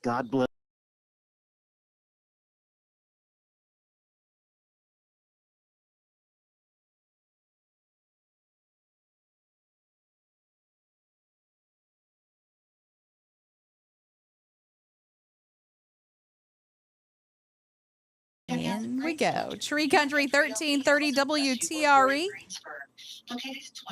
God bless. In we go. Tree Country 1330 WTRE.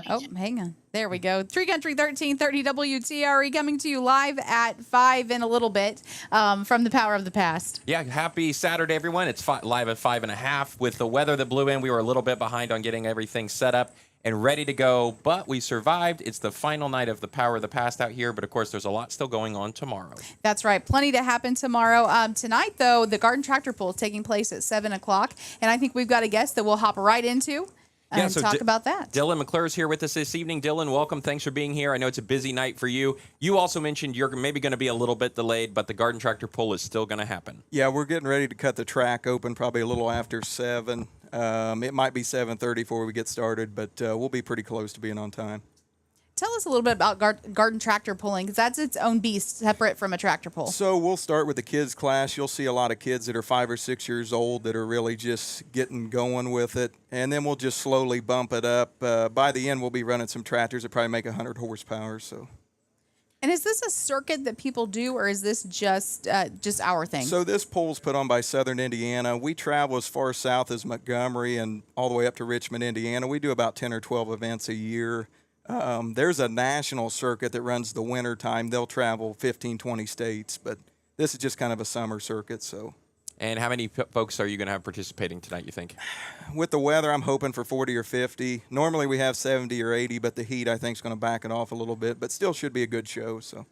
Oh, hang on. There we go. Tree Country 1330 WTRE coming to you live at 5 in a little bit from the Power of the Past. Yeah, happy Saturday, everyone. It's live at 5:30. With the weather that blew in, we were a little bit behind on getting everything set up and ready to go, but we survived. It's the final night of the Power of the Past out here, but of course, there's a lot still going on tomorrow. That's right. Plenty to happen tomorrow. Tonight, though, the Garden Tractor Pull is taking place at 7 o'clock, and I think we've got a guest that we'll hop right into and talk about that. Dylan McClure is here with us this evening. Dylan, welcome. Thanks for being here. I know it's a busy night for you. You also mentioned you're maybe going to be a little bit delayed, but the Garden Tractor Pull is still going to happen. Yeah, we're getting ready to cut the track open probably a little after 7. It might be 7:30 before we get started, but we'll be pretty close to being on time. Tell us a little bit about garden tractor pulling, because that's its own beast, separate from a tractor pull. So we'll start with the kids class. You'll see a lot of kids that are 5 or 6 years old that are really just getting going with it, and then we'll just slowly bump it up. By the end, we'll be running some tractors that probably make 100 horsepower. So. And is this a circuit that people do, or is this just our thing? So this poll's put on by Southern Indiana. We travel as far south as Montgomery and all the way up to Richmond, Indiana. We do about 10 or 12 events a year. There's a national circuit that runs the winter time. They'll travel 15, 20 states, but this is just kind of a summer circuit. So. And how many folks are you going to have participating tonight, you think? With the weather, I'm hoping for 40 or 50. Normally we have 70 or 80, but the heat, I think, is going to back it off a little bit, but still should be a good show. So,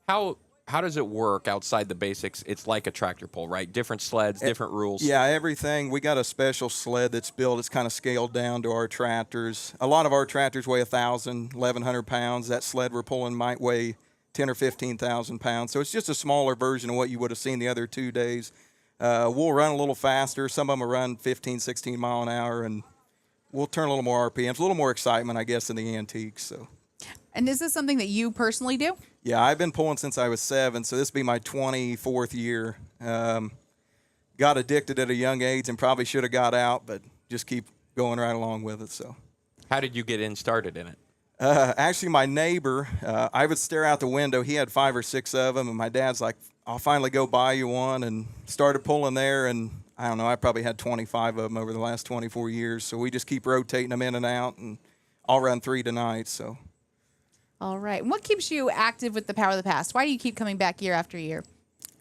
How does it work outside the basics? It's like a tractor pull, right? Different sleds, different rules. Yeah, everything. We got a special sled that's built. It's kind of scaled down to our tractors. A lot of our tractors weigh 1,000, 1,100 pounds. That sled we're pulling might weigh 10 or 15,000 pounds. So it's just a smaller version of what you would have seen the other 2 days. We'll run a little faster. Some of them will run 15, 16 mile an hour, and we'll turn a little more RPMs, a little more excitement, I guess, in the antiques. So. And is this something that you personally do? Yeah, I've been pulling since I was 7, so this will be my 24th year. Got addicted at a young age and probably should have got out, but just keep going right along with it. So. How did you get started in it? Actually, my neighbor, I would stare out the window. He had 5 or 6 of them, and my dad's like, I'll finally go buy you one, and started pulling there, and I don't know, I probably had 25 of them over the last 24 years, so we just keep rotating them in and out, and I'll run 3 tonight. So. All right. What keeps you active with the Power of the Past? Why do you keep coming back year after year?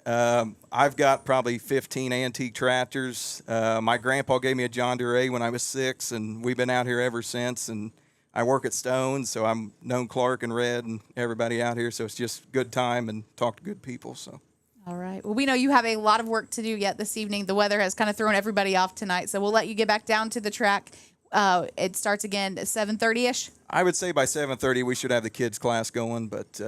I've got probably 15 antique tractors. My grandpa gave me a John Deere when I was 6, and we've been out here ever since, and I work at Stone's, so I'm known Clark and Red and everybody out here, so it's just good time and talk to good people. So. All right. Well, we know you have a lot of work to do yet this evening. The weather has kind of thrown everybody off tonight, so we'll let you get back down to the track. It starts again at 7:30ish. I would say by 7:30 we should have the kids class going, but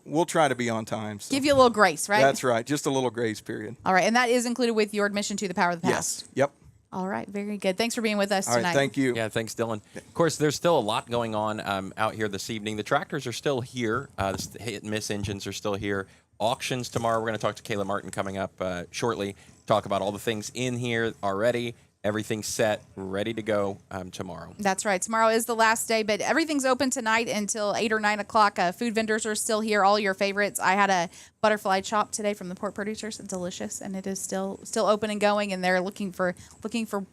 we'll try to be on time. So. Give you a little grace, right? That's right. Just a little grace period. All right. And that is included with your admission to the Power of the Past. Yes. Yep. All right. Very good. Thanks for being with us All tonight. right. Thank you. Yeah, thanks, Dylan. Of course, there's still a lot going on out here this evening. The tractors are still here. The hit and miss engines are still here. Auctions tomorrow. We're going to talk to Kayla Martin coming up shortly. Talk about all the things in here already. Everything's set, ready to go tomorrow. That's right. Tomorrow is the last day, but everything's open tonight until 8 or 9 o'clock. Food vendors are still here, all your favorites. I had a butterfly chop today from the pork producers. Delicious, and it is still open and going, and they're looking for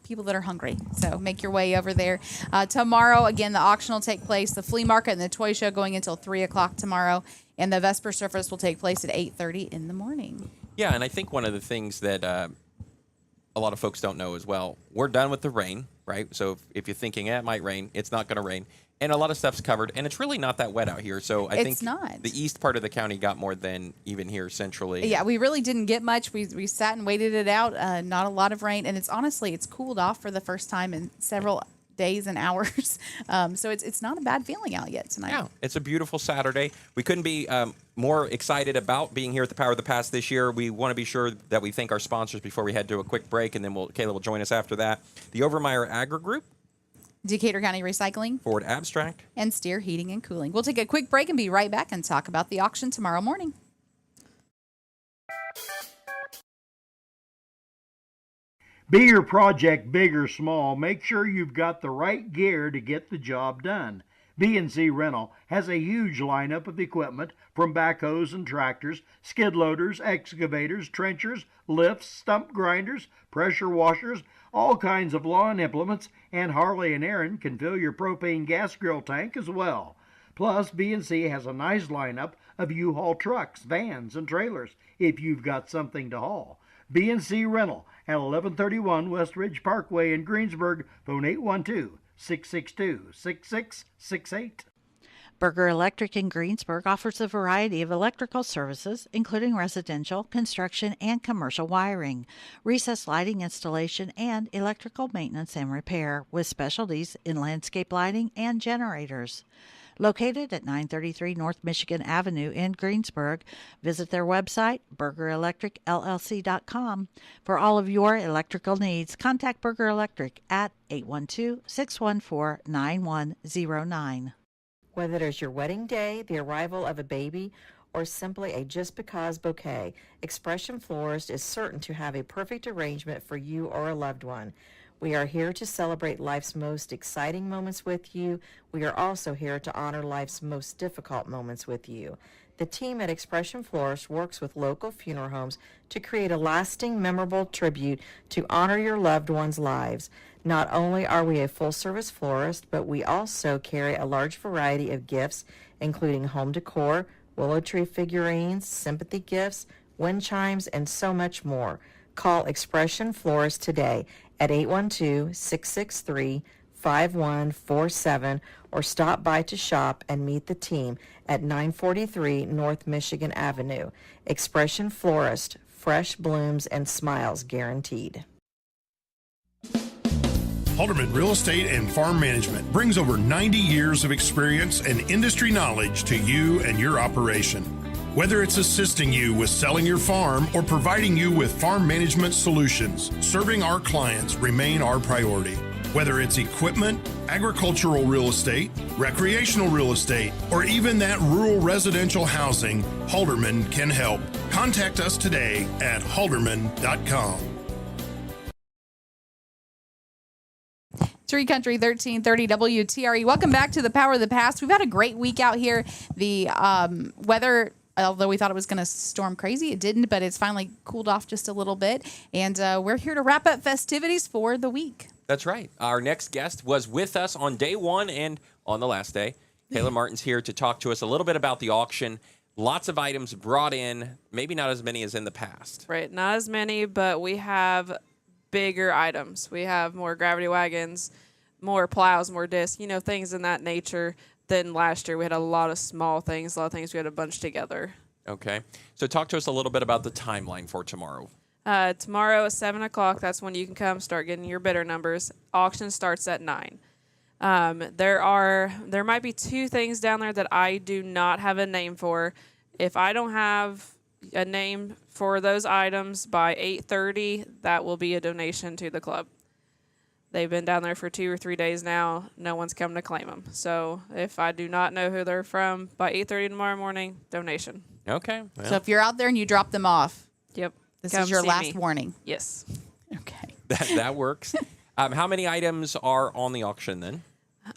people that are hungry. So make your way over there. Tomorrow, again, the auction will take place. The flea market and the toy show going until 3 o'clock tomorrow, and the Vesper Surface will take place at 8:30 in the morning. Yeah, and I think one of the things that a lot of folks don't know as well, we're done with the rain, right? So if you're thinking, it might rain, it's not going to rain. And a lot of stuff's covered, and it's really not that wet out here. So I think the east part of the county got more than even here centrally. Yeah, we really didn't get much. We sat and waited it out. Not a lot of rain, and it's cooled off for the first time in several days and hours. So it's not a bad feeling out yet tonight. Yeah, it's a beautiful Saturday. We couldn't be more excited about being here at the Power of the Past this year. We want to be sure that we thank our sponsors before we head to a quick break, and then Kayla will join us after that. The Overmeyer Agri Group, Decatur County Recycling, Ford Abstract, and Steer Heating and Cooling. We'll take a quick break and be right back and talk about the auction tomorrow morning. Be your project big or small, make sure you've got the right gear to get the job done. B&C Rental has a huge lineup of equipment from backhoes and tractors, skid loaders, excavators, trenchers, lifts, stump grinders, pressure washers, all kinds of lawn implements, and Harley and Aaron can fill your propane gas grill tank as well. Plus, B&C has a nice lineup of U-Haul trucks, vans, and trailers if you've got something to haul. B&C Rental at 1131 West Ridge Parkway in Greensburg. Phone 812-662-6668. Berger Electric in Greensburg offers a variety of electrical services, including residential, construction, and commercial wiring, recessed lighting installation, and electrical maintenance and repair, with specialties in landscape lighting and generators. Located at 933 North Michigan Avenue in Greensburg, visit their website, burgerelectricllc.com. For all of your electrical needs, contact Berger Electric at 812-614-9109. Whether it is your wedding day, the arrival of a baby, or simply a just because bouquet, Expression Florist is certain to have a perfect arrangement for you or a loved one. We are here to celebrate life's most exciting moments with you. We are also here to honor life's most difficult moments with you. The team at Expression Florist works with local funeral homes to create a lasting, memorable tribute to honor your loved ones' lives. Not only are we a full-service florist, but we also carry a large variety of gifts, including home decor, willow tree figurines, sympathy gifts, wind chimes, and so much more. Call Expression Florist today at 812-663-5147 or stop by to shop and meet the team at 943 North Michigan Avenue. Expression Florist, fresh blooms and smiles guaranteed. Halderman Real Estate and Farm Management brings over 90 years of experience and industry knowledge to you and your operation. Whether it's assisting you with selling your farm or providing you with farm management solutions, serving our clients remain our priority. Whether it's equipment, agricultural real estate, recreational real estate, or even that rural residential housing, Halderman can help. Contact us today at halderman.com. Tree Country 1330 WTRE. Welcome back to the Power of the Past. We've had a great week out here. The weather, although we thought it was going to storm crazy, it didn't, but it's finally cooled off just a little bit. And we're here to wrap up festivities for the week. That's right. Our next guest was with us on day one and on the last day. Kayla Martin's here to talk to us a little bit about the auction. Lots of items brought in, maybe not as many as in the past. Right, not as many, but we have bigger items. We have more gravity wagons, more plows, more discs, things in that nature than last year. We had a lot of small things, a lot of things we had to bunch together. Okay. So talk to us a little bit about the timeline for tomorrow. Tomorrow at 7 o'clock, that's when you can come start getting your bidder numbers. Auction starts at 9. There might be 2 things down there that I do not have a name for. If I don't have a name for those items by 8:30, that will be a donation to the club. They've been down there for 2 or 3 days now. No one's come to claim them. So if I do not know who they're from by 8:30 tomorrow morning, donation. Okay. Well. So if you're out there and you drop them off, Yep. this Come is your see last me. warning. Yes. Okay. That works. How many items are on the auction then?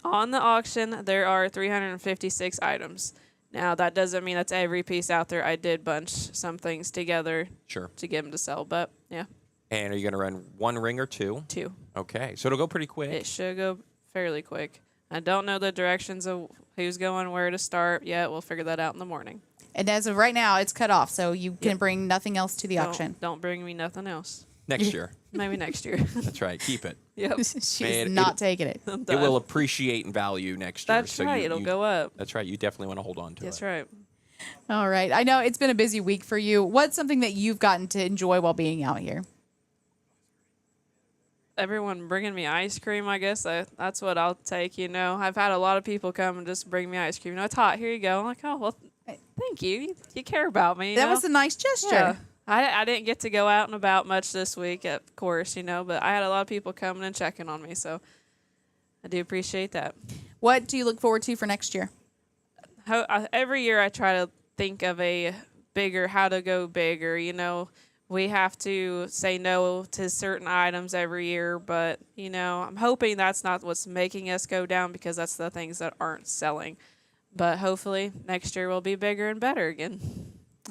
On the auction, there are 356 items. Now, that doesn't mean that's every piece out there. I did bunch some things together Sure. to get them to sell, but yeah. And are you going to run 1 ring or 2? 2. Okay. So it'll go pretty quick. It should go fairly quick. I don't know the directions of who's going where to start yet. We'll figure that out in the morning. And as of right now, it's cut off, so you can bring nothing else to the auction. Don't bring me nothing else. Next year. Maybe next year. That's right. Keep it. Yep. She's Man, not taking it. I'm It done. will appreciate in value next year. That's right. It'll go up. That's right. You definitely want to hold on to That's it. right. All right. I know it's been a busy week for you. What's something that you've gotten to enjoy while being out here? Everyone bringing me ice cream, I guess. That's what I'll take, I've had a lot of people come and just bring me ice cream. It's hot. Here you go. I'm like, oh, well, thank you. You care about me. That was a nice gesture. Yeah. I didn't get to go out and about much this week, of course, but I had a lot of people coming and checking on me, so I do appreciate that. What do you look forward to for next year? Every year I try to think of how to go bigger, we have to say no to certain items every year, but I'm hoping that's not what's making us go down, because that's the things that aren't selling. But hopefully next year will be bigger and better again.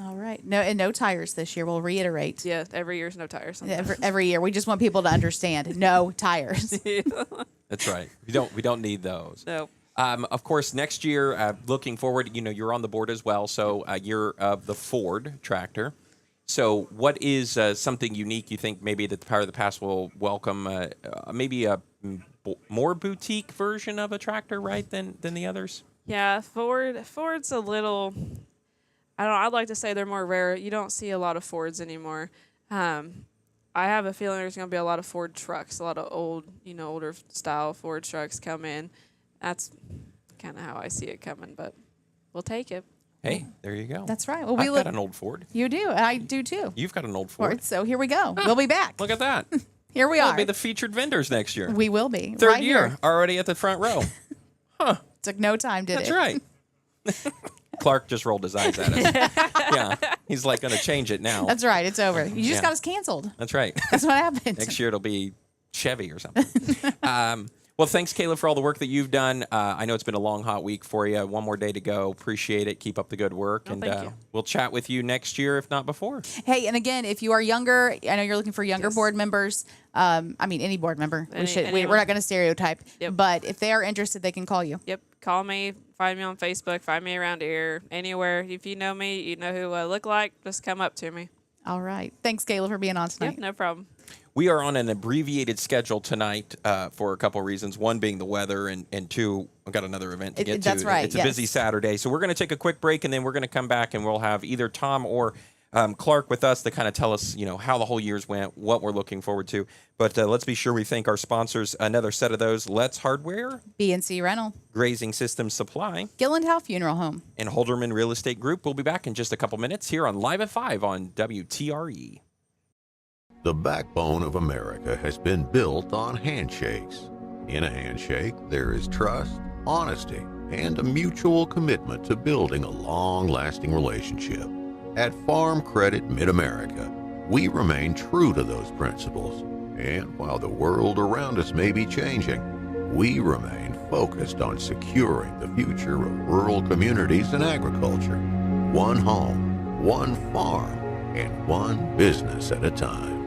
All right. No tires this year. We'll reiterate. Yeah, every year's no tires. Every year. We just want people to understand. No tires. That's right. We don't need those. No. Of course, next year, looking forward, you're on the board as well. So you're of the Ford tractor. So what is something unique you think maybe that the Power of the Past will welcome? Maybe a more boutique version of a tractor, right, than the others? Yeah, Ford's a little, I don't know, I'd like to say they're more rare. You don't see a lot of Fords anymore. I have a feeling there's going to be a lot of Ford trucks, a lot of older style Ford trucks come in. That's kind of how I see it coming, but we'll take it. Hey, there you go. That's right. Well, I've got an old Ford. You do. I do too. You've got an old Ford. So here we go. We'll be back. Look at that. Here we We'll are. be the featured vendors next year. We will be. Third right year, here. already at the front row. Huh. Took no time, did That's it? right. Clark just rolled his eyes at us. Yeah. He's like going to change it now. That's right. It's over. You just Yeah. got us canceled. That's right. That's what happened. Next year it'll be Chevy or something. Well, thanks, Kayla, for all the work that you've done. I know it's been a long, hot week for you. One more day to go. Appreciate it. Keep up the good work. Oh, thank you. We'll chat with you next year, if not before. Hey, and again, if you are younger, I know you're looking for younger Yes. board members. Any board member. We're anyone. not going to stereotype. Yep. But if they are interested, they can call you. Yep. Call me. Find me on Facebook. Find me around here. Anywhere. If you know me, you know who I look like, just come up to me. All right. Thanks, Kayla, for being on tonight. Yep, no problem. We are on an abbreviated schedule tonight for a couple of reasons. One being the weather, and two, I've got another event to get to. That's right, It's a yes. busy Saturday. So we're going to take a quick break, and then we're going to come back, and we'll have either Tom or Clark with us to kind of tell us, how the whole year's went, what we're looking forward to. But let's be sure we thank our sponsors. Another set of those: Let's Hardware, BNC Rental, Grazing Systems Supply, Gillenhow Funeral Home, and Holderman Real Estate Group. We'll be back in just a couple minutes here on Live at 5 on WTRE. The backbone of America has been built on handshakes. In a handshake, there is trust, honesty, and a mutual commitment to building a long-lasting relationship. At Farm Credit Mid-America, we remain true to those principles. And while the world around us may be changing, we remain focused on securing the future of rural communities and agriculture. One home, one farm, and one business at a time.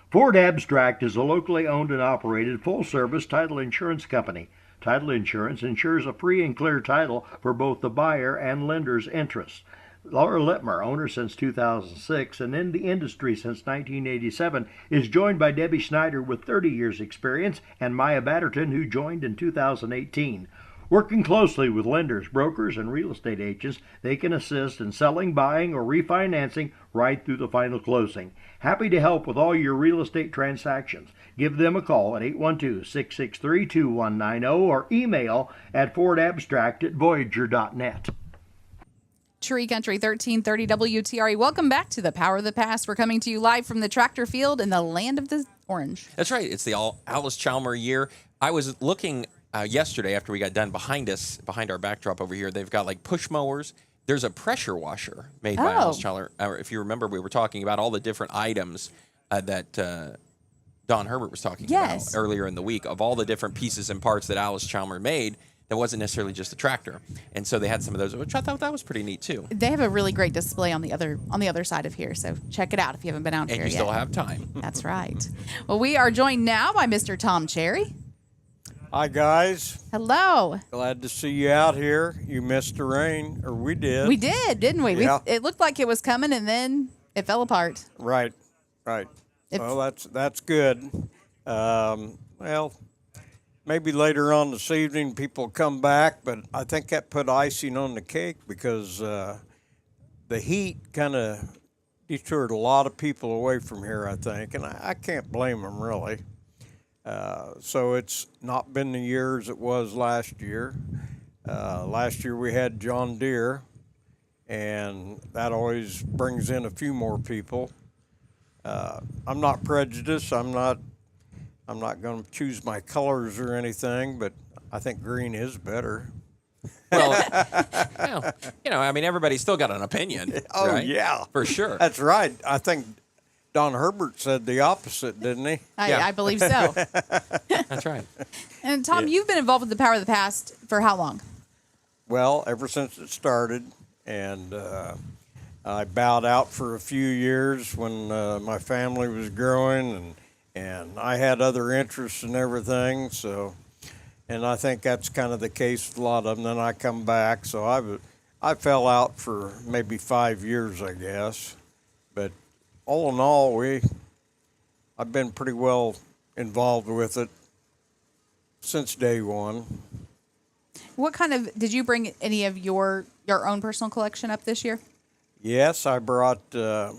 Ford Abstract is a locally owned and operated full-service title insurance company. Title insurance ensures a free and clear title for both the buyer and lender's interests. Laura Littmer, owner since 2006 and in the industry since 1987, is joined by Debbie Schneider with 30 years experience and Maya Batterton, who joined in 2018. Working closely with lenders, brokers, and real estate agents, they can assist in selling, buying, or refinancing right through the final closing. Happy to help with all your real estate transactions. Give them a call at 812-663-2190 or email at fordabstract@voyager.net. Tree Country 1330 WTRE. Welcome back to the Power of the Past. We're coming to you live from the tractor field in the land of the orange. That's right. It's the Alice Chalmer year. I was looking yesterday after we got done behind our backdrop over here. They've got like push mowers. There's a pressure washer made by Alice Chalmer. If you remember, we were talking about all the different items that Don Herbert was talking about earlier in the week, of all the different pieces and parts that Alice Chalmer made. That wasn't necessarily just a tractor, and so they had some of those, which I thought that was pretty neat too. They have a really great display on the other side of here, so check it out if you haven't been out here yet. And you still have time. That's right. Well, we are joined now by Mr. Tom Cherry. Hi, guys. Hello. Glad to see you out here. You missed the rain, or we did. We did, didn't we? Yeah. It looked like it was coming, and then it fell apart. Right. Well, that's good. Well, maybe later on this evening people come back, but I think that put icing on the cake because the heat kind of detoured a lot of people away from here, I think, and I can't blame them really. So it's not been the year as it was last year. Last year we had John Deere, and that always brings in a few more people. I'm not prejudiced. I'm not going to choose my colors or anything, but I think green is better. Well, I mean, everybody's still got an opinion. Oh, right? yeah. For sure. That's right. I think Don Herbert said the opposite, didn't he? I believe so. That's right. And Tom, you've been involved with the Power of the Past for how long? Well, ever since it started, and I bowed out for a few years when my family was growing, and I had other interests and everything. So, and I think that's kind of the case with a lot of them. Then I come back, so I fell out for maybe 5 years, I guess. But all in all, I've been pretty well involved with it since day one. What did you bring any of your own personal collection up this year? Yes, I brought John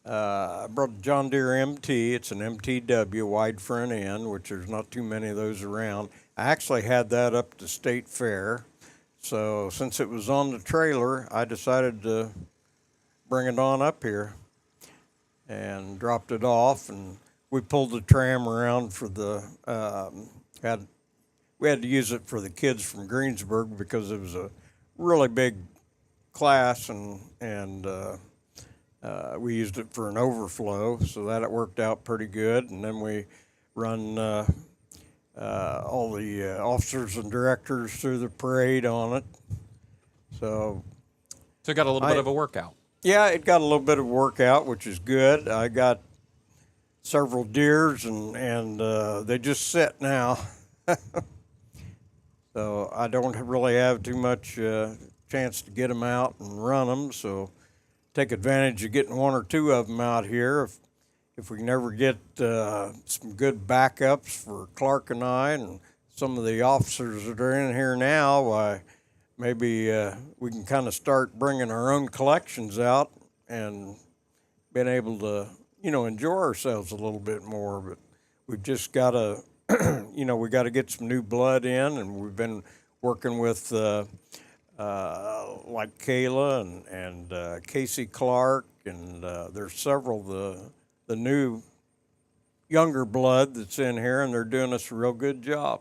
Deere MT. It's an MTW wide front end, which there's not too many of those around. I actually had that up to State Fair. So since it was on the trailer, I decided to bring it on up here and dropped it off. And we pulled the tram around for we had to use it for the kids from Greensburg because it was a really big class, and we used it for an overflow, so that it worked out pretty good. And then we run all the officers and directors through the parade on it. So it got a little bit of a workout. Yeah, it got a little bit of workout, which is good. I got several deers, and they just sit now. So I don't really have too much chance to get them out and run them. So take advantage of getting one or two of them out here. If we can ever get some good backups for Clark and I and some of the officers that are in here now, why maybe we can kind of start bringing our own collections out and being able to, enjoy ourselves a little bit more. But we've just got to, we got to get some new blood in, and we've been working with like Kayla and Casey Clark, and there's several of the new younger blood that's in here, and they're doing us a real good job.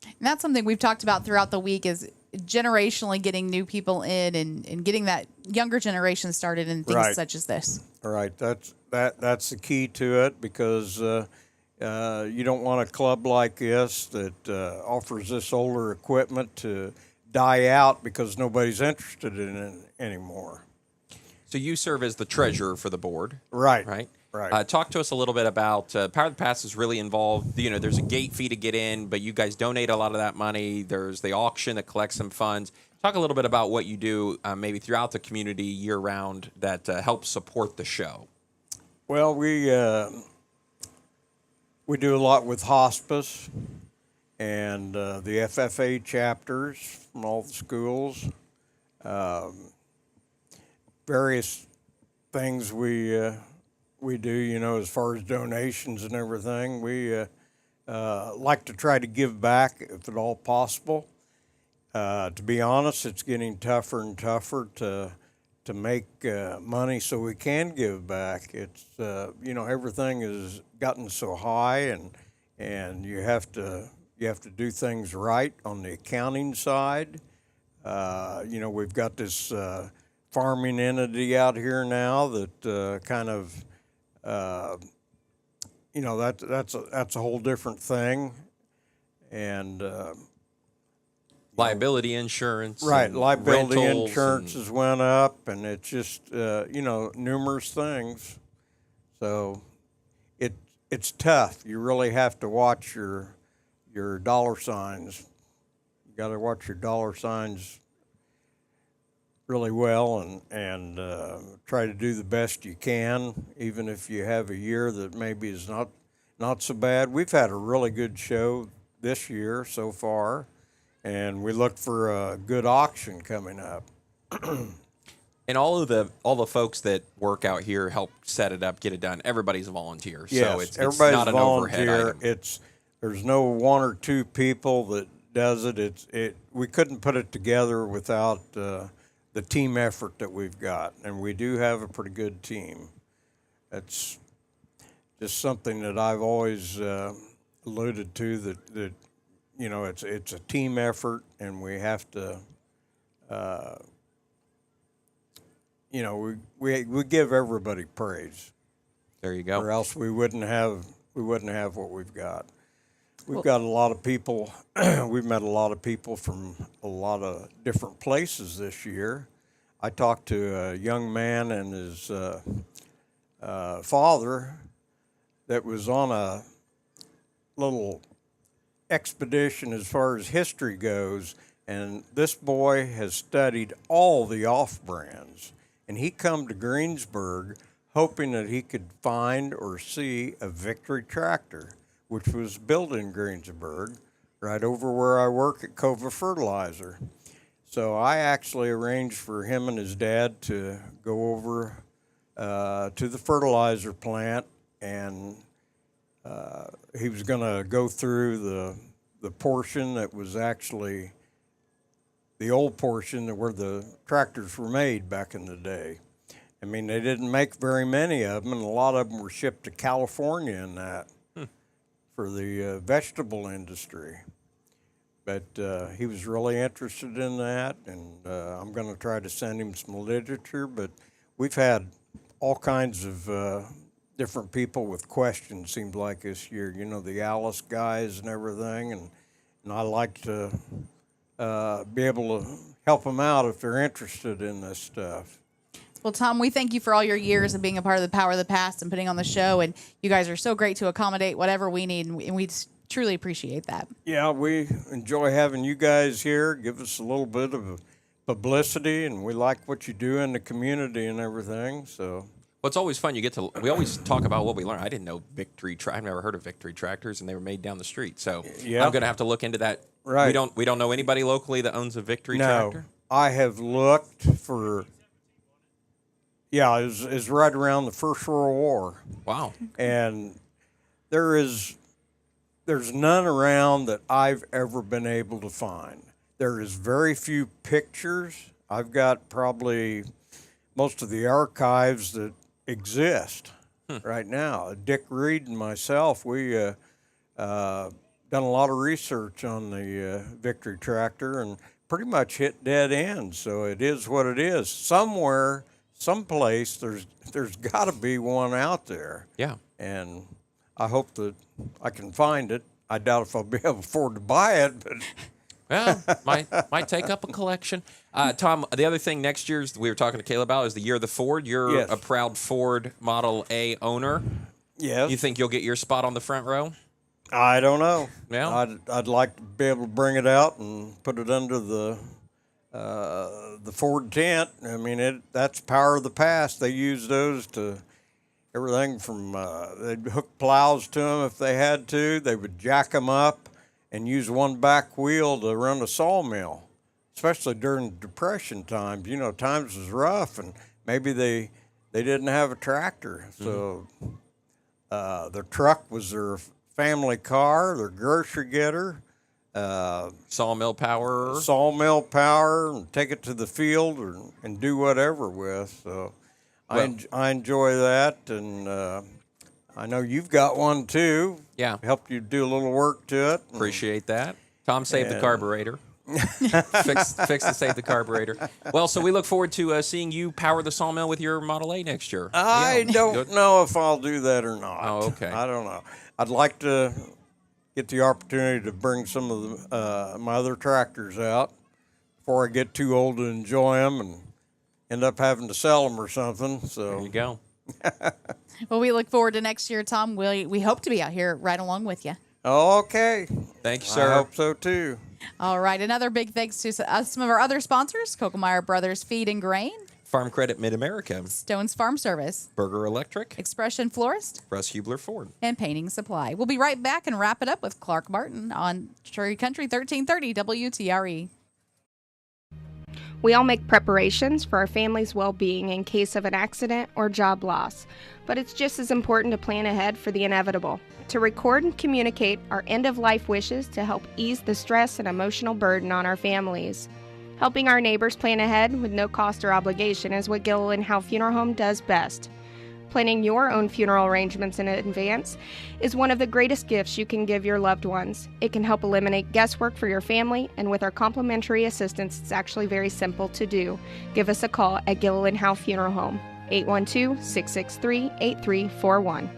And that's something we've talked about throughout the week is generationally getting new people in and getting that younger generation started in things such as this. Right. That's the key to it, because you don't want a club like this that offers this older equipment to die out because nobody's interested in it anymore. So you serve as the treasurer for the board. Right. Right. Right. Talk to us a little bit about Power of the Past is really involved. There's a gate fee to get in, but you guys donate a lot of that money. There's the auction that collects some funds. Talk a little bit about what you do maybe throughout the community year-round that helps support the show. Well, we do a lot with hospice and the FFA chapters from all the schools. Various things we do, as far as donations and everything. We like to try to give back if at all possible. To be honest, it's getting tougher and tougher to make money so we can give back. It's everything has gotten so high, and you have to do things right on the accounting side. We've got this farming entity out here now that kind of that's a whole different thing, and liability insurance, right? And liability rentals insurance has went up, and it's just numerous things. So it's tough. You really have to watch your dollar signs. You got to watch your dollar signs really well, and try to do the best you can, even if you have a year that maybe is not so bad. We've had a really good show this year so far, and we look for a good auction coming up. And all the folks that work out here help set it up, get it done. Everybody's a volunteer, Yes, so it's everybody's not an overhead volunteer. item. There's no one or two people that does it. We couldn't put it together without the team effort that we've got, and we do have a pretty good team. That's just something that I've always alluded to, that it's a team effort, and we have to, we give everybody praise. There you go. Or else we wouldn't have what we've got. We've got a lot of people. We've met a lot of people from a lot of different places this year. I talked to a young man and his father that was on a little expedition as far as history goes, and this boy has studied all the off-brands, and he come to Greensburg hoping that he could find or see a Victory tractor, which was built in Greensburg, right over where I work at Cova Fertilizer. So I actually arranged for him and his dad to go over to the fertilizer plant, and he was going to go through the portion that was actually the old portion where the tractors were made back in the day. I mean, they didn't make very many of them, and a lot of them were shipped to California and that for the vegetable industry. But he was really interested in that, and I'm going to try to send him some literature. But we've had all kinds of different people with questions, seems like this year, the Alice guys and everything, and I like to be able to help them out if they're interested in this stuff. Well, Tom, we thank you for all your years of being a part of the Power of the Past and putting on the show, and you guys are so great to accommodate whatever we need, and we truly appreciate that. Yeah, we enjoy having you guys here. Give us a little bit of publicity, and we like what you do in the community and everything. So, well, it's always fun. We always talk about what we learn. I didn't know I've never heard of Victory tractors, and they were made down the street. So yeah. I'm going to have to look into that. Right. We don't know anybody locally that owns a Victory tractor? I have looked for. Yeah, it was right around the First World War. Wow. And there's none around that I've ever been able to find. There is very few pictures. I've got probably most of the archives that exist right now. Dick Reed and myself, we done a lot of research on the Victory tractor and pretty much hit dead ends. So it is what it is. Someplace there's got to be one out there. Yeah. And I hope that I can find it. I doubt if I'll be able to afford to buy it, but well, might take up a collection. Tom, the other thing next year we were talking to Caleb about is the year of the Ford. You're Yes. a proud Ford Model A owner. yes. You think you'll get your spot on the front row? I don't know. Yeah. I'd like to be able to bring it out and put it under the Ford tent. I mean, that's Power of the Past. They use those to everything from they'd hook plows to them if they had to. They would jack them up and use one back wheel to run a sawmill, especially during Depression times. Times was rough, and maybe they didn't have a tractor, so their truck was their family car, their grocery getter. Sawmill power, and take it to the field and do whatever with. So I enjoy that, and I know you've got one too. Yeah. Helped you do a little work to it. Appreciate that. Tom saved the carburetor. Fix to save the carburetor. Well, so we look forward to seeing you power the sawmill with your Model A next year. I don't know if I'll do that or not. Oh, okay. I don't know. I'd like to get the opportunity to bring some of my other tractors out before I get too old to enjoy them and end up having to sell them or something. So there you go. Well, we look forward to next year, Tom. We hope to be out here right along with you. Okay. Thank you, sir. I hope so too. All right. Another big thanks to some of our other sponsors: Kokemeyer Brothers Feed and Grain, Farm Credit Mid-America, Stone's Farm Service, Berger Electric, Expression Florist, Russ Hubler Ford, and Painting Supply. We'll be right back and wrap it up with Clark Martin on Cherry Country 1330 WTRE. We all make preparations for our family's well-being in case of an accident or job loss, but it's just as important to plan ahead for the inevitable, to record and communicate our end-of-life wishes to help ease the stress and emotional burden on our families. Helping our neighbors plan ahead with no cost or obligation is what Gilliland Howe Funeral Home does best. Planning your own funeral arrangements in advance is one of the greatest gifts you can give your loved ones. It can help eliminate guesswork for your family, and with our complimentary assistance, it's actually very simple to do. Give us a call at Gilliland Howe Funeral Home, 812-663-8341.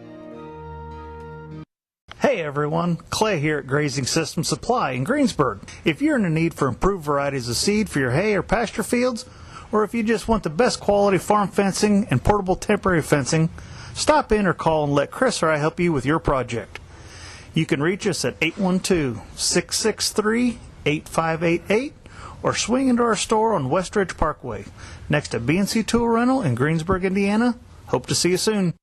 Hey everyone, Clay here at Grazing System Supply in Greensburg. If you're in the need for improved varieties of seed for your hay or pasture fields, or if you just want the best quality farm fencing and portable temporary fencing, stop in or call and let Chris or I help you with your project. You can reach us at 812-663-8588 or swing into our store on West Ridge Parkway next to B&C Tool Rental in Greensburg, Indiana. Hope to see you soon.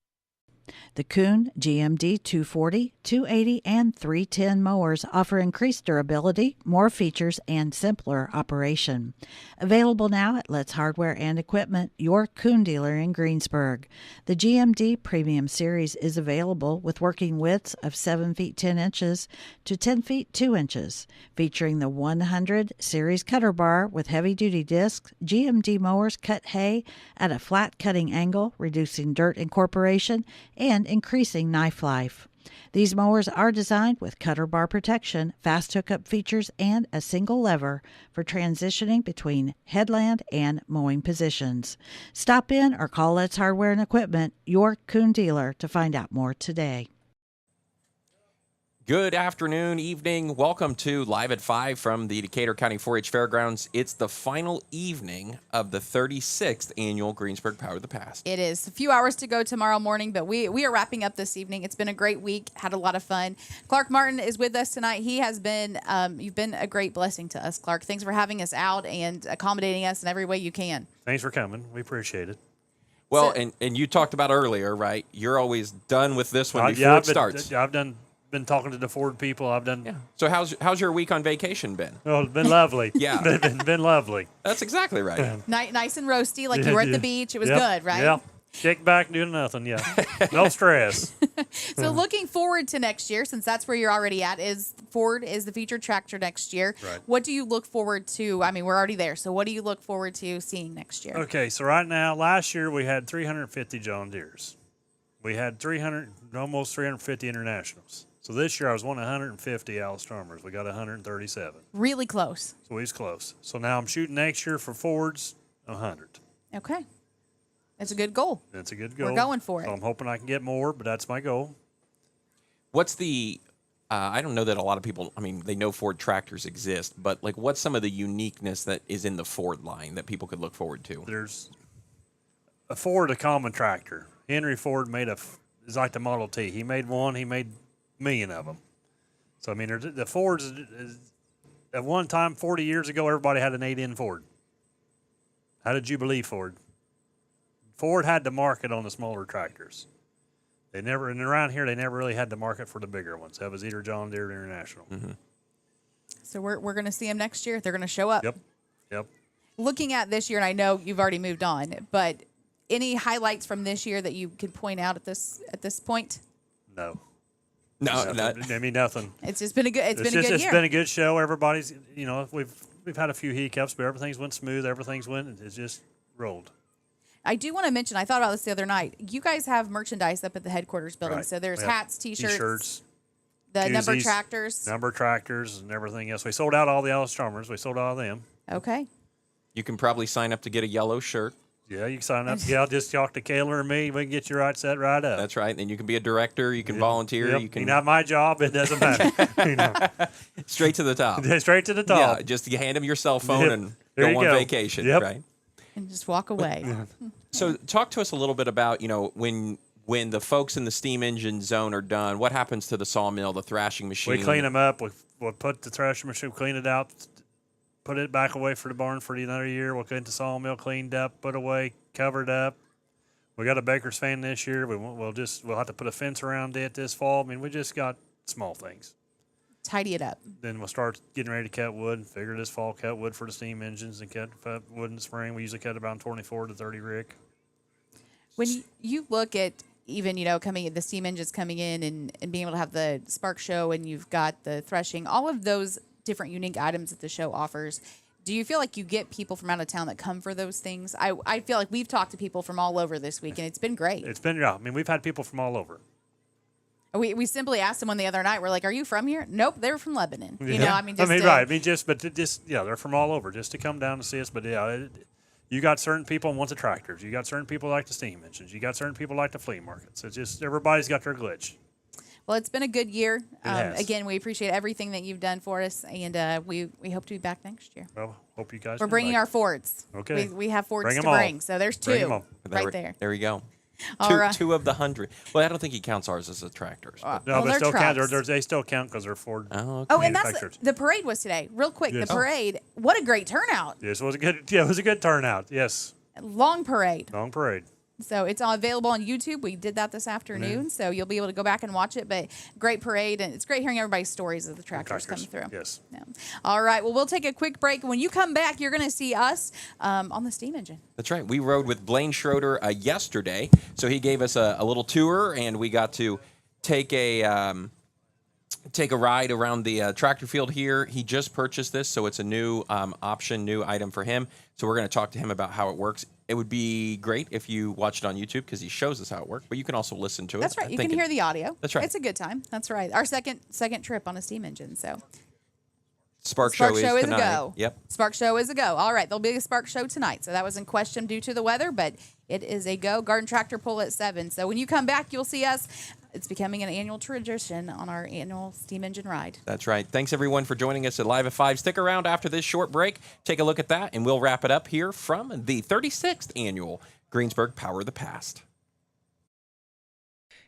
The Kuhn GMD 240, 280, and 310 mowers offer increased durability, more features, and simpler operation. Available now at Let's Hardware and Equipment, your Kuhn dealer in Greensburg. The GMD Premium Series is available with working widths of 7 feet 10 inches to 10 feet 2 inches. Featuring the 100 Series cutter bar with heavy-duty discs, GMD mowers cut hay at a flat cutting angle, reducing dirt incorporation and increasing knife life. These mowers are designed with cutter bar protection, fast hookup features, and a single lever for transitioning between headland and mowing positions. Stop in or call Let's Hardware and Equipment, your Kuhn dealer, to find out more today. Good afternoon, evening. Welcome to Live at 5 from the Decatur County 4-H Fairgrounds. It's the final evening of the 36th annual Greensburg Power of the Past. It is a few hours to go tomorrow morning, but we are wrapping up this evening. It's been a great week, had a lot of fun. Clark Martin is with us tonight. He has been, you've been a great blessing to us, Clark. Thanks for having us out and accommodating us in every way you can. Thanks for coming. We appreciate it. Well, and you talked about earlier, right? You're always done with this one before it starts. I've been talking to the Ford people. I've done. Yeah. So how's your week on vacation been? Oh, it's been lovely. Yeah, been lovely. That's exactly right. Nice and roasty, like you were at the beach. It was good, right? Yeah. Kick back, doing nothing. Yeah. No stress. So looking forward to next year, since that's where you're already at, is Ford is the featured tractor next year. Right. What do you look forward to? I mean, we're already there. So what do you look forward to seeing next year? Okay, so right now, last year we had 350 John Deeres. We had almost 350 Internationals. So this year I was wanting 150 Alice Stormers. We got 137. Really close. So he's close. So now I'm shooting next year for Fords 100. Okay. That's a good goal. That's a good goal. We're going for it. So I'm hoping I can get more, but that's my goal. What's the I don't know that a lot of people, I mean, they know Ford tractors exist, but like what's some of the uniqueness that is in the Ford line that people could look forward to? There's a Ford, a common tractor. Henry Ford is like the Model T. He made one, he made a million of them. So, I mean, the Fords, at one time, 40 years ago, everybody had an 8N Ford. How did you believe Ford? Ford had the market on the smaller tractors. And around here, they never really had the market for the bigger ones. That was either John Deere or International. Mm-hmm. So we're going to see them next year. They're going to show up. Yep. Looking at this year, and I know you've already moved on, but any highlights from this year that you could point out at this point? No. No, I mean nothing. It's just been a good. It's been a good year. It's been a good show. Everybody's, we've had a few hiccups, but everything's went smooth. It's just rolled. I do want to mention, I thought about this the other night. You guys have merchandise up at the headquarters building. Right. So there's hats, T-shirts, the koozies, number tractors, and everything else. We sold out all the Alice Stormers. We sold all of them. Okay. You can probably sign up to get a yellow shirt. Yeah, you can sign up. Yeah, just talk to Kayla or me. We can get you set right up. That's right. And you can be a director. You can volunteer. Yep. You can. Not my job. It doesn't matter. Straight to the top. Straight to the top. Yeah, just you hand them your cell phone and go on vacation. Yep. Right. And just walk away. So talk to us a little bit about, when the folks in the steam engine zone are done, what happens to the sawmill, the thrashing machine? We clean them up. We'll put the thrashing machine, clean it out, put it back away for the barn for another year. We'll get the sawmill cleaned up, put away, covered up. We got a baker's fan this year. We'll have to put a fence around it this fall. I mean, we just got small things. Tidy it up. Then we'll start getting ready to cut wood. Figure this fall, cut wood for the steam engines and cut wood in the spring. We usually cut about 24 to 30 rick. When you look at even, the steam engines coming in and being able to have the spark show and you've got the threshing, all of those different unique items that the show offers, Do you feel like you get people from out of town that come for those things? I feel like we've talked to people from all over this week, and it's been great. It's been, yeah. I mean, we've had people from all over. We simply asked someone the other night. We're like, "Are you from here?" Nope, they're from Lebanon. Yeah. You know, I mean, just right. I mean, yeah, they're from all over just to come down and see us. But yeah, you got certain people who want the tractors. You got certain people who like the steam engines. You got certain people who like the flea markets. It's just everybody's got their glitch. Well, it's been a good year. Has. Again, we appreciate everything that you've done for us, and we hope to be back next year. Well, hope you guys. We're bringing our Fords. Okay. We have Fords Bring to 'em all. bring, so there's Bring 'em two all. right there. There you go. All right. Two of the 100. Well, I don't think he counts ours as a tractors. but- No, Well, but they're still count. trucks. They still count because they're Ford. Oh, okay. Oh, and that's manufacturers. the parade was today. Real quick, Yes. the parade. What a great turnout! Yes, it was a good. Yeah, it was a good turnout. Yes, Long parade. long parade. So it's all available on YouTube. We did that this afternoon, so you'll be able to go back and watch it. But great parade, and it's great hearing everybody's stories of the tractors coming through. Yes. Yeah. All right. Well, we'll take a quick break. When you come back, you're going to see us on the steam engine. That's right. We rode with Blaine Schroeder yesterday, so he gave us a little tour, and we got to take a ride around the tractor field here. He just purchased this, so it's a new option, new item for him. So we're going to talk to him about how it works. It would be great if you watch it on YouTube because he shows us how it works, but you can also listen to it. That's right. You can hear the audio. That's right. It's a good time. That's right. Our second trip on a steam engine. So Spark Show is a tonight. go. Yep. Spark Show is a go. All right. There'll be a Spark Show tonight. So that was in question due to the weather, but it is a go. Garden Tractor Pull at 7. So when you come back, you'll see us. It's becoming an annual tradition on our annual steam engine ride. That's right. Thanks, everyone, for joining us at Live at 5. Stick around after this short break. Take a look at that, and we'll wrap it up here from the 36th Annual Greensburg Power of the Past.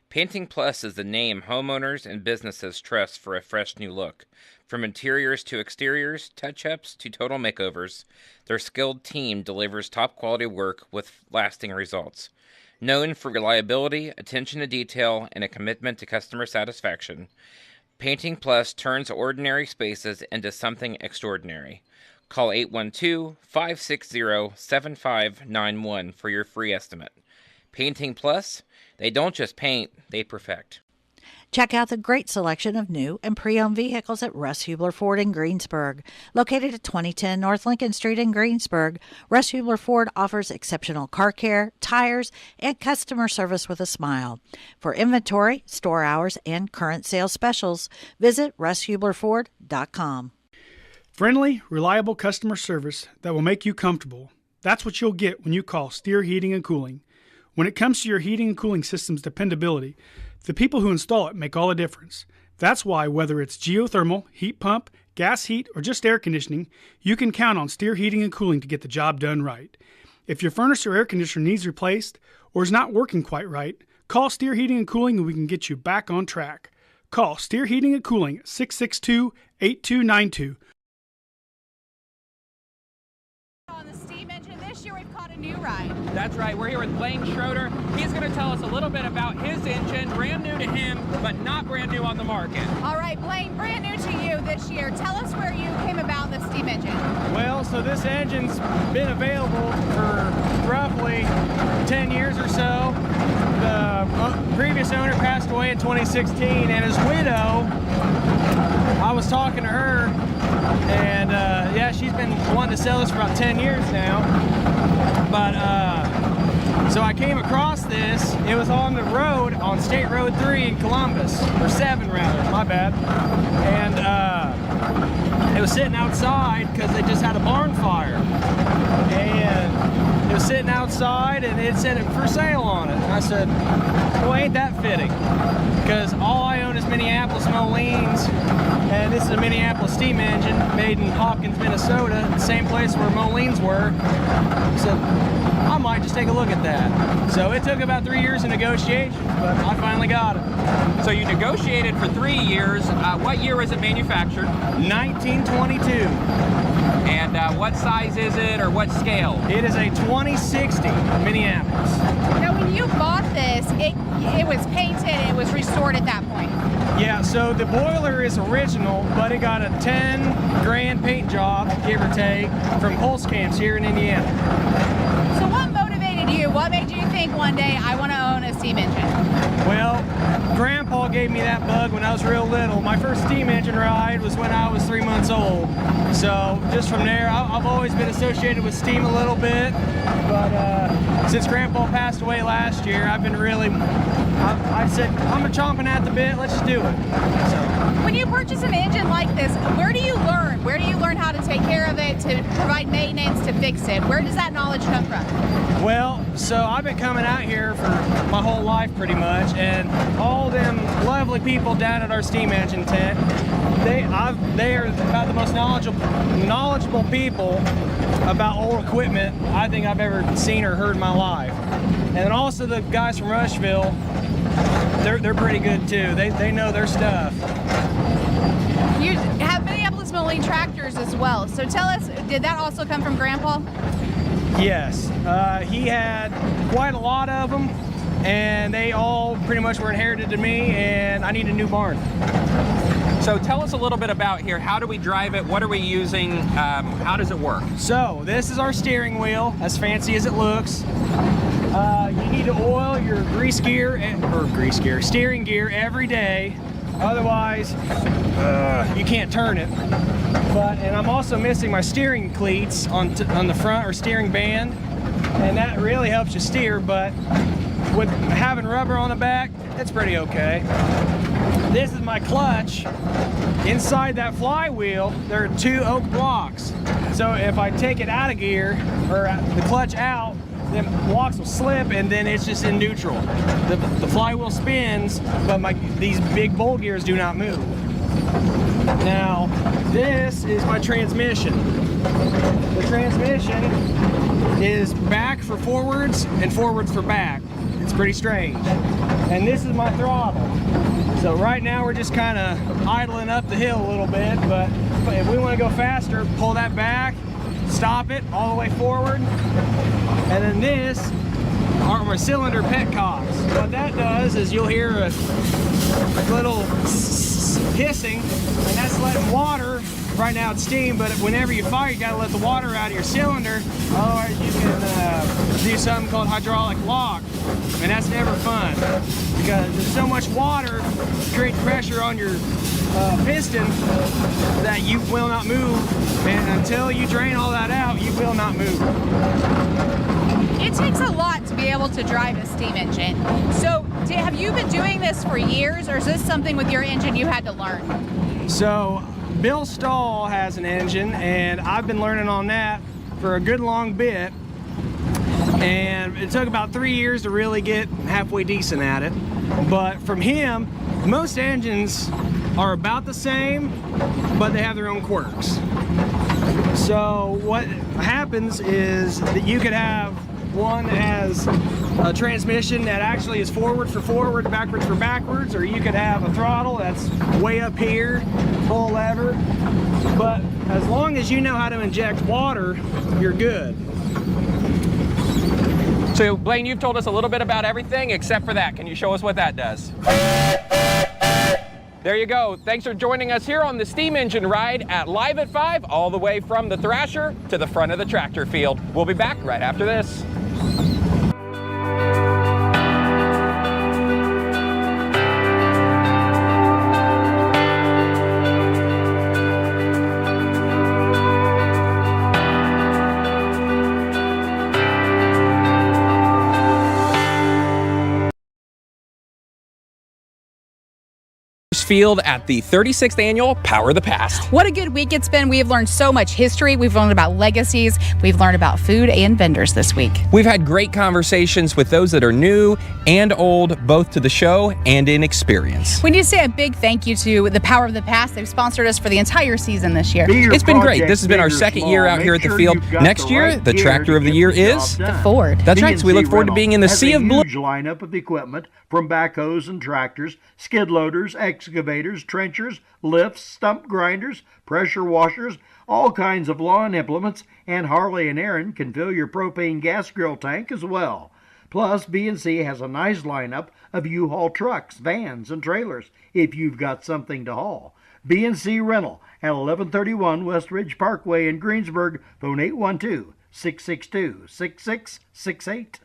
Painting Plus is the name homeowners and businesses trust for a fresh new look. From interiors to exteriors, touch-ups to total makeovers, their skilled team delivers top-quality work with lasting results. Known for reliability, attention to detail, and a commitment to customer satisfaction, Painting Plus turns ordinary spaces into something extraordinary. Call 812-560-7591 for your free estimate. Painting Plus, they don't just paint, they perfect. Check out the great selection of new and pre-owned vehicles at Russ Hubler Ford in Greensburg. Located at 2010 North Lincoln Street in Greensburg, Russ Hubler Ford offers exceptional car care, tires, and customer service with a smile. For inventory, store hours, and current sales specials, visit RussHublerFord.com. Friendly, reliable customer service that will make you comfortable. That's what you'll get when you call Steer Heating and Cooling. When it comes to your heating and cooling system's dependability, the people who install it make all the difference. That's why whether it's geothermal, heat pump, gas heat, or just air conditioning, you can count on Steer Heating and Cooling to get the job done right. If your furnace or air conditioner needs replaced or is not working quite right, call Steer Heating and Cooling and we can get you back on track. Call Steer Heating and Cooling at 662-8292. On the steam engine this year, we've caught a new ride. That's right. We're here with Blaine Schroeder. He's going to tell us a little bit about his engine, brand new to him, but not brand new on the market. All right, Blaine, brand new to you this year. Tell us where you came about the steam engine. Well, so this engine's been available for roughly 10 years or so. The previous owner passed away in 2016, and his widow, I was talking to her, and yeah, she's been wanting to sell this for about 10 years now. But so I came across this. It was on the road on State Road 3 in Columbus, or 7 rather, my bad. And it was sitting outside because they just had a barn fire. And it was sitting outside and it said it for sale on it. And I said, well, ain't that fitting? Because all I own is Minneapolis Moleens, and this is a Minneapolis steam engine made in Hopkins, Minnesota, the same place where Moleens were. So I might just take a look at that. So it took about 3 years of negotiation, but I finally got it. So you negotiated for 3 years. What year was it manufactured? 1922. And what size is it, or what scale? It is a 2060 Minneapolis. Now, when you bought this, it was painted, it was restored at that point. Yeah, so the boiler is original, but it got a 10 grand paint job, give or take, from Pulse Camps here in Indiana. So what motivated you? What made you think one day I want to own a steam engine? Well, Grandpa gave me that bug when I was real little. My first steam engine ride was when I was 3 months old. So just from there, I've always been associated with steam a little bit. But since Grandpa passed away last year, I've been really, I said, I'm chomping at the bit, let's just do it. So. When you purchase an engine like this, where do you learn? Where do you learn how to take care of it, to provide maintenance, to fix it? Where does that knowledge come from? Well, so I've been coming out here for my whole life pretty much, and all them lovely people down at our steam engine tent, they are about the most knowledgeable people about old equipment I think I've ever seen or heard in my life. And then also the guys from Rushville, they're pretty good too. They know their stuff. You have Minneapolis Moline tractors as well. So tell us, did that also come from Grandpa? Yes, he had quite a lot of them, and they all pretty much were inherited to me, and I need a new barn. So tell us a little bit about here. How do we drive it? What are we using? How does it work? So this is our steering wheel, as fancy as it looks. You need to oil your steering gear every day. Otherwise, you can't turn it. And I'm also missing my steering cleats on the front, or steering band, and that really helps you steer. But with having rubber on the back, it's pretty okay. This is my clutch. Inside that flywheel, there are 2 oak blocks. So if I take it out of gear, or the clutch out, then blocks will slip, and then it's just in neutral. The flywheel spins, but these big bowl gears do not move. Now, this is my transmission. The transmission is back for forwards and forwards for back. It's pretty strange. And this is my throttle. So right now we're just kind of idling up the hill a little bit, but if we want to go faster, pull that back, stop it all the way forward. And then this are my cylinder petcocks. What that does is you'll hear a little hissing, and that's letting water. Right now it's steam, but whenever you fire, you gotta let the water out of your cylinder. Otherwise you can do something called hydraulic lock, and that's never fun because there's so much water creates pressure on your piston that you will not move, and until you drain all that out, you will not move. It takes a lot to be able to drive a steam engine. So have you been doing this for years, or is this something with your engine you had to learn? So Bill Stahl has an engine, and I've been learning on that for a good long bit, and it took about 3 years to really get halfway decent at it. But from him, most engines are about the same, but they have their own quirks. So what happens is that you could have one that has a transmission that actually is forward for forward, backwards for backwards, or you could have a throttle that's way up here, pull a lever. But as long as you know how to inject water, you're good. So Blaine, you've told us a little bit about everything except for that. Can you show us what that does? There you go. Thanks for joining us here on the steam engine ride at Live at 5, all the way from the Thrasher to the front of the tractor field. We'll be back right after this. Field at the 36th annual Power the Past. What a good week it's been. We have learned so much history. We've learned about legacies. We've learned about food and vendors this week. We've had great conversations with those that are new and old, both to the show and in experience. We need to say a big thank you to the Power of the Past. They've sponsored us for the entire season this year. It's been great. This has been our second year out here at the field. Next year, the tractor of the year is the Ford. That's right. So we look forward to being in the sea of blue. Huge lineup of equipment from backhoes and tractors, skid loaders, excavators, trenchers, lifts, stump grinders, pressure washers, all kinds of lawn implements, and Harley and Aaron can fill your propane gas grill tank as well. Plus, B&C has a nice lineup of U-Haul trucks, vans, and trailers if you've got something to haul. B&C Rental at 1131 West Ridge Parkway in Greensburg. Phone 812-662-6668.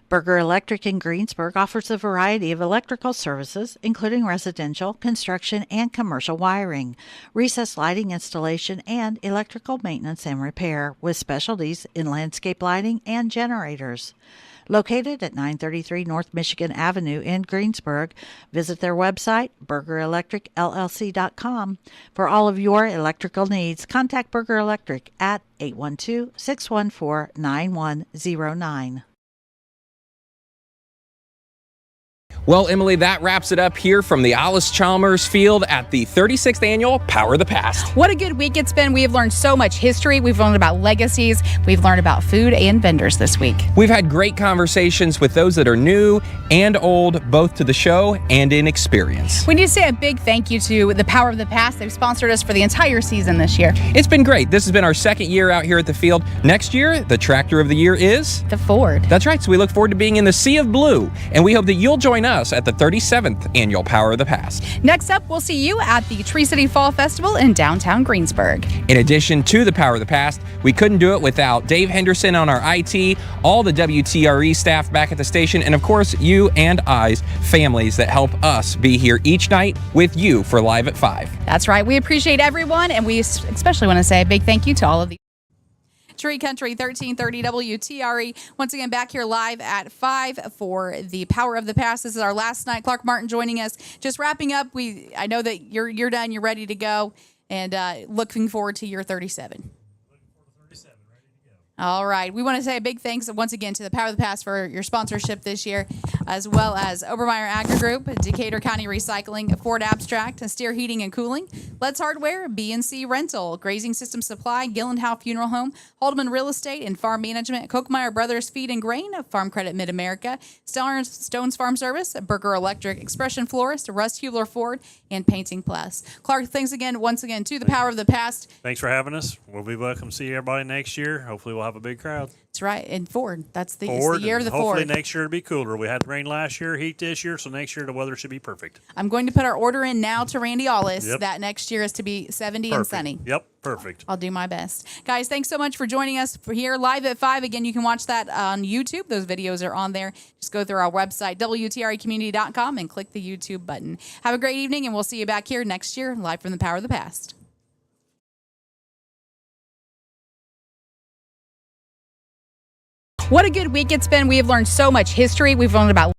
Berger Electric in Greensburg offers a variety of electrical services, including residential, construction, and commercial wiring, recessed lighting installation, and electrical maintenance and repair, with specialties in landscape lighting and generators. Located at 933 North Michigan Avenue in Greensburg, visit their website, burgerelectricllc.com. For all of your electrical needs, contact Berger Electric at 812-614-9109. Well, Emily, that wraps it up here from the Alice Chalmers Field at the 36th Annual Power of the Past. What a good week it's been. We have learned so much history. We've learned about legacies. We've learned about food and vendors this week. We've had great conversations with those that are new and old, both to the show and in experience. We need to say a big thank you to the Power of the Past. They've sponsored us for the entire season this year. It's been great. This has been our second year out here at the field. Next year, the tractor of the year is? The Ford. That's right. So we look forward to being in the sea of blue, and we hope that you'll join us at the 37th Annual Power of the Past. Next up, we'll see you at the Tree City Fall Festival in downtown Greensburg. In addition to the Power of the Past, we couldn't do it without Dave Henderson on our IT, all the WTRE staff back at the station, and of course, you and I's families that help us be here each night with you for Live at 5. That's right. We appreciate everyone, and we especially want to say a big thank you to all of the Tree Country 1330 WTRE. Once again, back here live at 5 for the Power of the Past. This is our last night. Clark Martin joining us. Just wrapping up. I know that you're done. You're ready to go, and looking forward to your 37. All right. We want to say a big thanks once again to the Power of the Past for your sponsorship this year, as well as Obermeyer Agri Group, Decatur County Recycling, Ford Abstract, Steer Heating and Cooling, Let's Hardware, B&C Rental, Grazing System Supply, Gillenhow Funeral Home, Haldeman Real Estate and Farm Management, Kochmeyer Brothers Feed and Grain, Farm Credit Mid-America, Stones Farm Service, Berger Electric, Expression Florist, Russ Hubler Ford, and Painting Plus. Clark, thanks again, once again, to the Power of the Past. Thanks for having us. We'll be welcome to see everybody next year. Hopefully we'll have a big crowd. That's right. And Ford. That's the Hopefully year of the Ford. Hopefully next year it'll be cooler. We had rain last year, heat this year, so next year the weather should be perfect. I'm going to put our order in now to Randy Allis. That next year is to be 70 and sunny. Yep, perfect. I'll do my best. Guys, thanks so much for joining us for here live at 5. Again, you can watch that on YouTube. Those videos are on there. Just go through our website, WTREcommunity.com, and click the YouTube button. Have a great evening, and we'll see you back here next year live from the Power of the Past. What a good week it's been. We have learned so much history. We've learned about